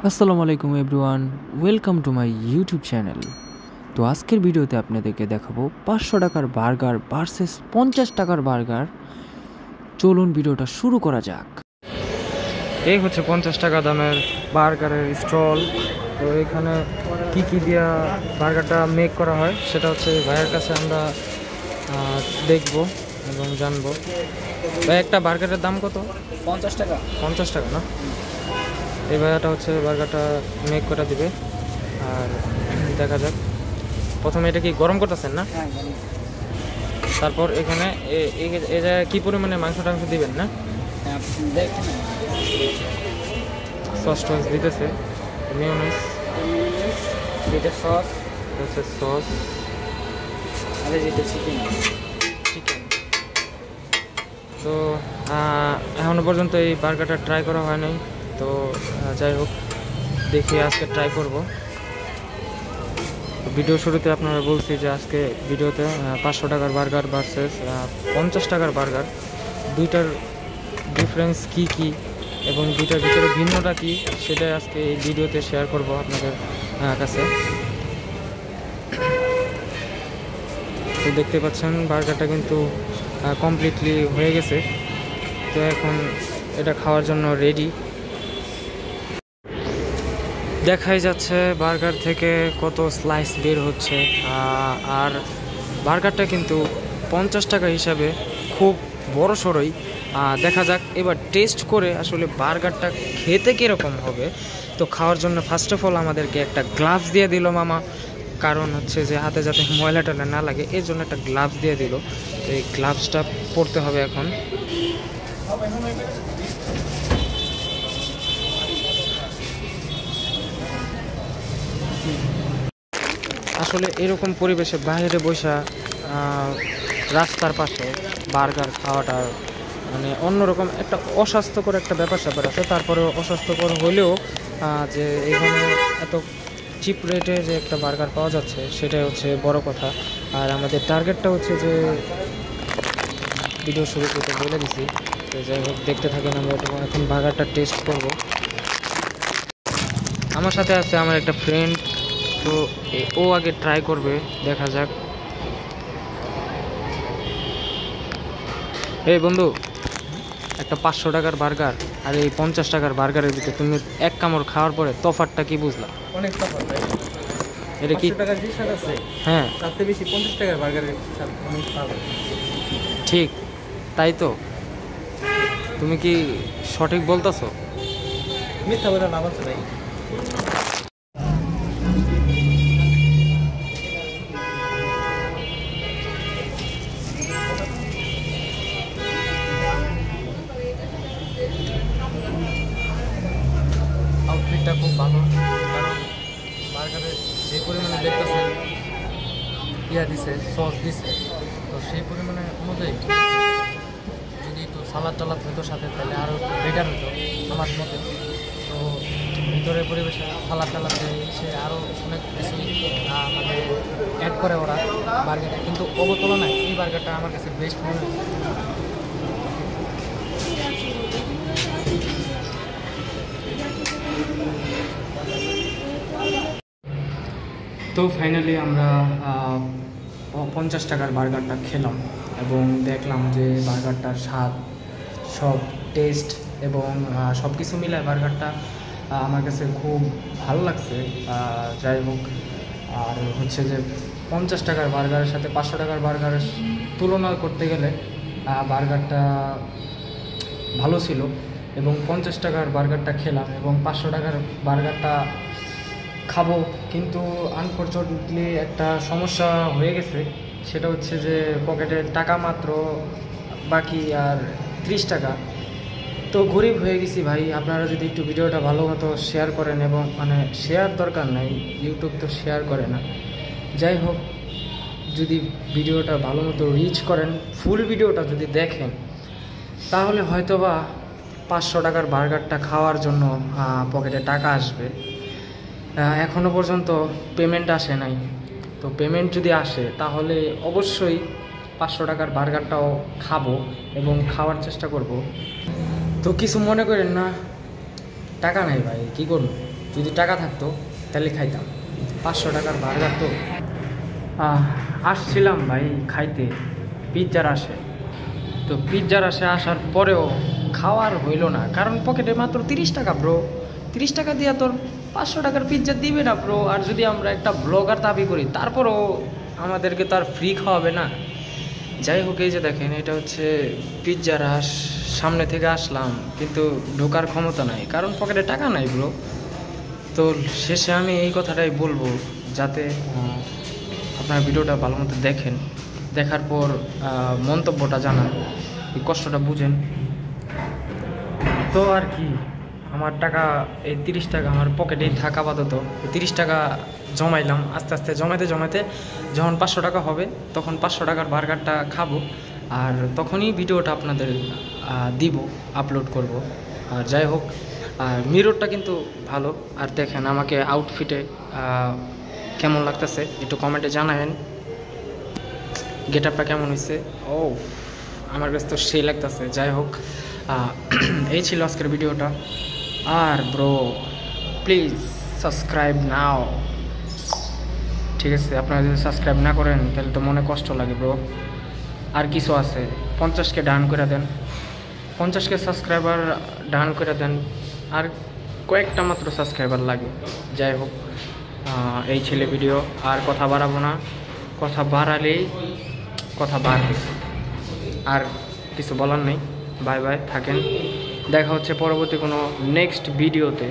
আসসালামু আলাইকুম everyone, welcome to my YouTube channel. তো আজকের ভিডিওতে আপনাদেরকে দেখাবো 500 টাকার বার্গার ভার্সেস 50 টাকার বার্গার। চলুন ভিডিওটা শুরু করা যাক। এই হচ্ছে 50 টাকা দামের বার্গারের স্টল। তো এখানে কি কি দিয়া বার্গারটা মেক করা হয় সেটা হচ্ছে ভাইয়ের কাছে আমরা দেখব এবং জানবো। ভাই, একটা বার্গারের দাম কত? 50 টাকা। 50 টাকা না? এই ভাইয়াটা হচ্ছে বার্গারটা মেক করে দিবে। আর দেখা যাক, প্রথমে এটা কি গরম করতেছেন না? হ্যাঁ, তারপর এখানে এই জায়গায় কী পরিমাণে মাংস টাংস দিবেন না? দেখেন সস টস দিতেছে, মেয়োনিজ, এটা সস হচ্ছে সস, আর যেটা চিকেন। তো এখনও পর্যন্ত এই বার্গারটা ট্রাই করা হয় নাই। তো যাই হোক, দেখি আজকে ট্রাই করব। ভিডিও শুরুতে আপনারা বলছি যে আজকে ভিডিওতে 500 টাকার বার্গার ভার্সেস 50 টাকার বার্গার, দুইটার ডিফারেন্স কি কি এবং দুইটার ভিতরে ভিন্নতা কি সেটাই আজকে এই ভিডিওতে শেয়ার করব আপনাদের কাছে। তো দেখতে পাচ্ছেন বার্গারটা কিন্তু কমপ্লিটলি হয়ে গেছে। তো এখন এটা খাওয়ার জন্য রেডি। দেখাই যাচ্ছে বার্গার থেকে কত স্লাইস বের হচ্ছে। আর বার্গারটা কিন্তু 50 টাকা হিসাবে খুব বড় সড়ই। দেখা যাক এবার টেস্ট করে আসলে বার্গারটা খেতে কীরকম হবে। তো খাওয়ার জন্য ফার্স্ট অফ অল আমাদেরকে একটা গ্লাভস দিয়ে দিল মামা, কারণ হচ্ছে যে হাতে যাতে ময়লা টয়লা না লাগে এর জন্য একটা গ্লাভস দিয়ে দিল। তো এই গ্লাভসটা পরতে হবে এখন। আসলে এরকম পরিবেশে বাইরে বসা রাস্তার পাশে বার্গার খাওয়াটা মানে অন্যরকম একটা অস্বাস্থ্যকর একটা ব্যাপার স্যাপার আছে। তারপরেও অস্বাস্থ্যকর হলেও যে এখানে এত চিপ রেটে যে একটা বার্গার পাওয়া যাচ্ছে সেটাই হচ্ছে বড় কথা। আর আমাদের টার্গেটটা হচ্ছে যে ভিডিও শুরু করতে বলে দিছি। তো যাই হোক, দেখতে থাকেন, আমরা এখন বার্গারটা টেস্ট করব। আমার সাথে আছে আমার একটা ফ্রেন্ড, তো ও আগে ট্রাই করবে, দেখা যাক। এই বন্ধু, একটা 500 টাকার বার্গার আর এই 50 টাকার বার্গারের ভিতরে তুমি এক কামড় খাওয়ার পরে তফাৎটা কি বুঝলা? অনেক তফাৎ ভাই। এটা কি 500 টাকার যে স্বাদ আছে, হ্যাঁ তাতে বেশি 50 টাকার বার্গারের স্বাদ অনেক ভালো। ঠিক তাই তো? তুমি কি সঠিক বলতেছো? মিথ্যা বলে লাভ আছে ভাই। আউটফিটটা খুব ভালো, কারণ বার্গারে যে পরিমাণে দেখতেছেন দিছে, সস দিছে, তো সেই পরিমাণে অনুযায়ী যদি একটু সালাদ টালাদ হতো সাথে তাহলে আরও বেটার হতো আমার মতে। তো ভিতরের পরিবেশে সালাদ টালাদ সে আরও অনেক কিছু মানে অ্যাড করে ওরা বার্গারে, কিন্তু অবতুলনায় এই বার্গারটা আমার কাছে বেস্ট মনে হয়েছে। তো ফাইনালি আমরা 50 টাকার বার্গারটা খেলাম এবং দেখলাম যে বার্গারটার স্বাদ, সব টেস্ট এবং সব কিছু মিলায় বার্গারটা আমার কাছে খুব ভালো লাগছে। যাই হোক, আর হচ্ছে যে 50 টাকার বার্গারের সাথে 500 টাকার বার্গারের তুলনা করতে গেলে বার্গারটা ভালো ছিল এবং 50 টাকার বার্গারটা খেলাম এবং 500 টাকার বার্গারটা খাবো, কিন্তু আনফর্চুনেটলি একটা সমস্যা হয়ে গেছে। সেটা হচ্ছে যে পকেটে টাকা মাত্র বাকি আর 30 টাকা। তো গরিব হয়ে গেছি ভাই। আপনারা যদি একটু ভিডিওটা ভালো মতো শেয়ার করেন, এবং মানে শেয়ার দরকার নাই, ইউটিউব তো শেয়ার করে না, যাই হোক, যদি ভিডিওটা ভালো মতো রিচ করেন, ফুল ভিডিওটা যদি দেখেন, তাহলে হয়তোবা 500 টাকার বার্গারটা খাওয়ার জন্য পকেটে টাকা আসবে। এখনও পর্যন্ত পেমেন্ট আসে নাই। তো পেমেন্ট যদি আসে তাহলে অবশ্যই 500 টাকার বার্গারটাও খাবো এবং খাওয়ার চেষ্টা করব। তো কিছু মনে করেন না, টাকা নাই ভাই, কী করব, যদি টাকা থাকতো তাহলে খাইতাম। 500 টাকার বার্গার তো আসছিলাম ভাই খাইতে পিৎজার আসে, তো পিৎজার আসার পরেও খাওয়ার হইল না, কারণ পকেটে মাত্র 30 টাকা ব্রো। 30 টাকা দিয়ে তোর 500 টাকার পিৎজা দিবে না ব্রো। আর যদি আমরা একটা ব্লগার দাবি করি তারপরও আমাদেরকে তো আর ফ্রি খাওয়াবে না। যাই হোক, এই যে দেখেন এটা হচ্ছে পিৎজা রাস, সামনে থেকে আসলাম কিন্তু ঢোকার ক্ষমতা নাই, কারণ পকেটে টাকা নাই ব্রো। তো শেষে আমি এই কথাটাই বলবো, যাতে আপনার ভিডিওটা ভালো মতো দেখেন, দেখার পর মন্তব্যটা জানান, এই কষ্টটা বুঝেন। তো আর কি, আমার টাকা এই 30 টাকা আমার পকেটেই থাকা আপাতত। 30 টাকা জমাইলাম, আস্তে আস্তে জমাতে যখন 500 টাকা হবে তখন 500 টাকার বার্গারটা খাবো, আর তখনই ভিডিওটা আপনাদের দিব, আপলোড করব। আর যাই হোক, আর মিররটা কিন্তু ভালো। আর দেখেন আমাকে আউটফিটে কেমন লাগতেছে একটু কমেন্টে জানাবেন, গেট আপটা কেমন হয়েছে। ও আমার কাছে তো সেই লাগতেছে। যাই হোক, এই ছিল আজকের ভিডিওটা। আর ব্রো প্লিজ সাবস্ক্রাইব নাও, ঠিক আছে? আপনারা যদি সাবস্ক্রাইব না করেন তাহলে তো মনে কষ্ট লাগে ব্রো। আর কিছু আছে, 50কে ডান করে দেন, 50কে সাবস্ক্রাইবার ডান করে দেন, আর কয়েকটা মাত্র সাবস্ক্রাইবার লাগে। যাই হোক, এই ছেলে ভিডিও, আর কথা বাড়াবো না, কথা বাড়ালেই কথা বাড়বে। আর কিছু বলার নেই, বাই বাই, থাকেন, দেখা হচ্ছে পরবর্তী কোনো নেক্সট ভিডিওতে।